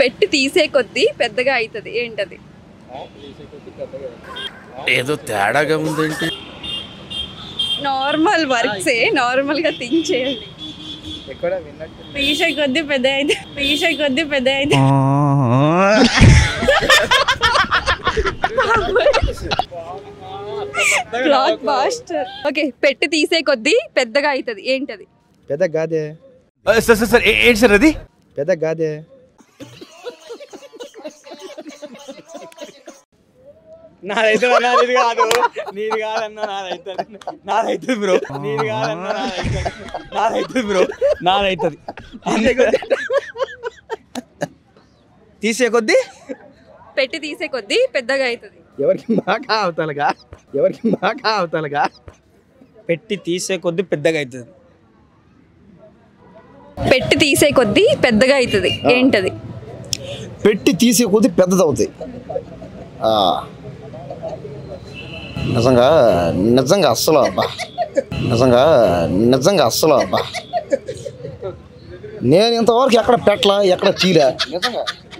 పెట్టి తీసే కొద్దీ పెద్దగా అవుతుంది ఏంటది? ఏదో తేడాగా ఉందేంటి? నార్మల్ వర్క్సే, నార్మల్ గా థింక్ చేయండి. తీసే కొద్ది పెద్ద అయితే, తీసే కొద్ది పెద్ద అయితే. Black buster. ఓకే, పెట్టి తీసే కొద్దీ పెద్దగా అవుతుంది ఏంటది? పెద్ద గాదే. సార్ సార్ సార్ ఏంటి సార్ అది? పెద్ద గాదే. నాదైతే నాది కాదు, నీది కాదన్నా నాదైతుంది బ్రో, నీది కాదన్నా నాదైతుంది బ్రో, నాదైతుంది. తీసే కొద్దీ పెట్టి తీసే కొద్దీ పెద్దగా అవుతుంది. ఎవరికి మాకా అవతలగా, ఎవరికి మాకా అవతలగా. పెట్టి తీసే కొద్దీ పెద్దగా అవుతుంది. పెట్టి తీసే కొద్దీ పెద్దగా అవుతుంది ఏంటది? పెట్టి తీసే కొద్ది పెద్దదవుతాయి. నిజంగా నిజంగా అస్సలు అబ్బా, నిజంగా అస్సలు అబ్బా. నేను ఇంతవరకు ఎక్కడ పెట్టలా, ఎక్కడ చీలా.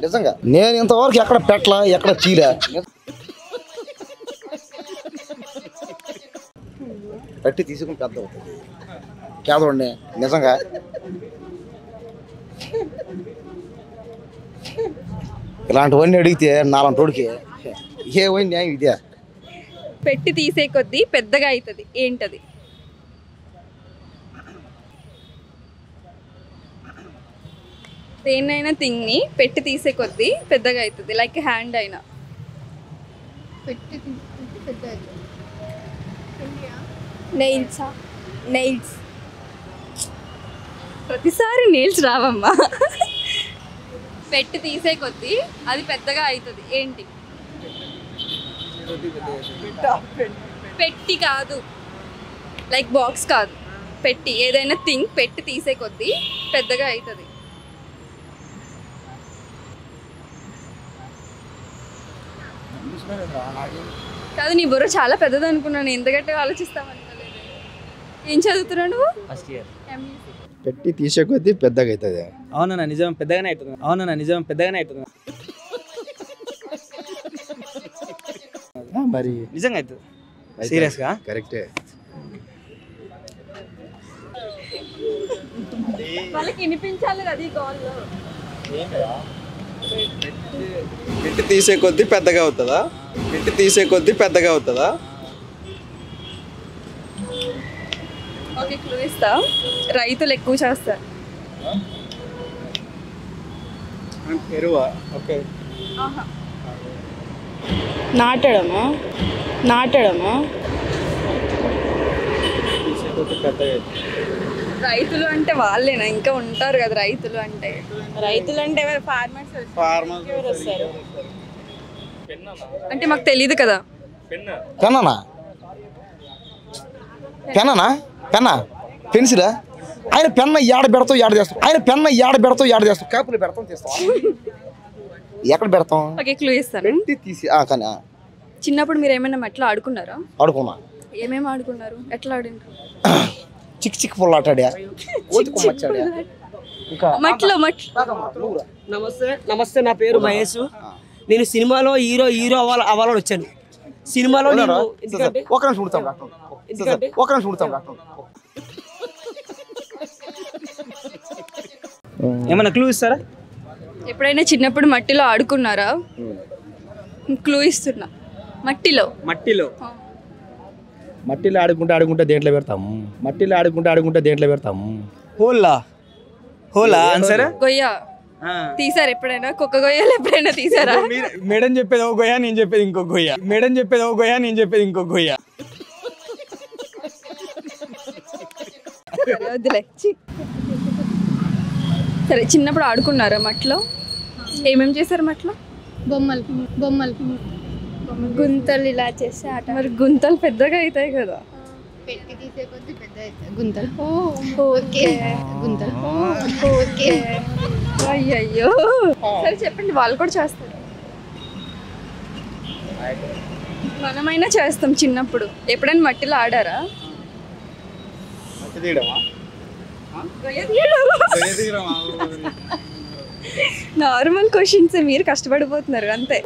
నిజంగా నేను ఇంతవరకు ఎక్కడ పెట్టలా, ఎక్కడ చీలా. పెట్టి తీసుకుని పెద్ద అవుతుంది కేదోడిని. నిజంగా ఇలాంటివన్నీ అడిగితే నాలుగు తోడికి ఏమైంది న్యాయం ఇదే. పెట్టి తీసే కొద్దీ పెద్దగా అవుతుంది ఏంటది? దేన్నైనా థింగ్ని పెట్టి తీసే కొద్దీ పెద్దగా అవుతుంది. లైక్ హ్యాండ్ అయినా నెయిల్స్. ప్రతిసారి నెయిల్స్ రావమ్మా. పెట్టి తీసే కొద్దీ అది పెద్దగా అవుతుంది ఏంటి? పెట్టి కాదు, లైక్ బాక్స్ కాదు, పెట్టి. ఏదైనా థింగ్ పెట్టి తీసే కొద్దీ పెద్దగా అవుతుంది. కాదు, నీ బుర్ర చాలా పెద్దది అనుకున్నాను, ఎందుకంటే ఆలోచిస్తామనుకోలేదు. ఏం చదువుతున్నావు నువ్వు? First year. పెట్టి తీసే కొద్ది పెద్దగా అవుతుంది. అవునన్నా నిజం పెద్దగానే అవుతుంది, అవునన్నా నిజం పెద్దగానే అవుతుంది. మరి నిజంగా అవుతుంది, సీరియస్గా. కరెక్టే. వాళ్ళకి వినిపించాలి కదా ఈ కాల్లో. పెట్టి తీసే కొద్దీ పెద్దగా అవుతుందా? పెట్టి తీసే కొద్దీ పెద్దగా అవుతుందా? ఓకే, క్లూ ఇస్తా. రైతులు ఎక్కువ చేస్తారు. ఎరువా? ఓకే. నాటడమా? తీసే కొద్దీ పెద్దగా అవుతుంది. రైతులు అంటే వాళ్ళేనా? ఇంకా ఉంటారు కదా రైతులు అంటే. ఫార్మర్స్ వస్తారు. అంటే మాకు తెలియదు కదా. పెన్నా పెన్సిలా? ఆయన పెన్న ఏడ పెడతావు ఏడ చేస్తావు, కాపులు పెడతాం తీస్తాం. ఎక్కడ పెడతాం? ఓకే, క్లూ ఇస్తాను. తీసి కానీ చిన్నప్పుడు మీరు ఏమైనా మట్లో ఆడుకున్నారా? ఆడుకున్నా. ఏమేమి ఆడుకున్నారు? ఎట్లా ఆడినారు? చిక్కు పుల్లాటాడా, మట్లో. నమస్తే, నా పేరు మహేష్. నేను సినిమాలో హీరో అవ్వాలని వచ్చాను. సినిమాలో ఒక నిమిషం చూడతాం. ఏమన్నా క్లూ ఇస్తారా? ఎప్పుడైనా చిన్నప్పుడు మట్టిలో ఆడుకున్నారా? క్లూ ఇస్తున్నా. మట్టిలో ఆడుకుంటే దేంట్లో పెడతాం? హోలా ఆన్సర్. గొయ్య తీసారు ఎప్పుడైనా? కుక్క గొయ్యలు ఎప్పుడైనా తీసారా? మేడం చెప్పేది ఒక గొయ్య, నేను చెప్పేది ఇంకో గొయ్య. వద్దులే. సరే, చిన్నప్పుడు ఆడుకున్నారా మట్లో? ఏమేమి చేశారు మట్లో? బొమ్మలు గుంతలు ఇలా చేస్తే ఆట. మరి గుంతలు పెద్దగా అవుతాయి కదా. పెట్టి తీసే కొద్ది పెద్ద అవుతాయి గుంతలు. ఓకే, గుంతలు. ఓకే. అయ్యయ్యో. సరే చెప్పండి, వాళ్ళు కూడా చేస్తారు. మనమైనా చేస్తాం చిన్నప్పుడు. ఎప్పుడైనా మట్టిలో ఆడారా? నార్మల్ క్వశ్చన్స్ మీరు కష్టపడిపోతున్నారు అంతే.